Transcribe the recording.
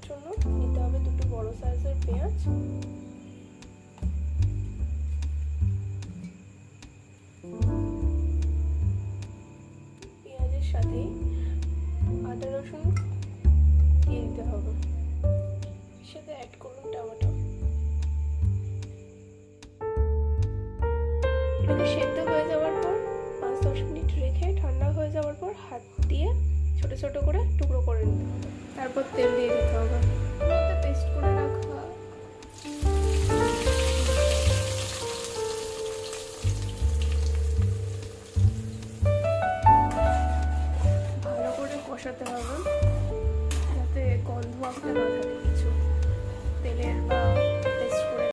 জন্য নিতে হবে দুটো বড় সাইজের পেঁয়াজ। পেঁয়াজের সাথে আদা রসুন দিয়ে দিতে হবে, এর সাথে অ্যাড করুন টমেটো। এটাকে সেদ্ধ হয়ে যাওয়ার পর 5-10 মিনিট রেখে ঠান্ডা হয়ে যাওয়ার পর হাত দিয়ে ছোট ছোট করে টুকরো করে নিতে হবে। তারপর তেল দিয়ে দিতে হবে। পেস্ট করে রাখা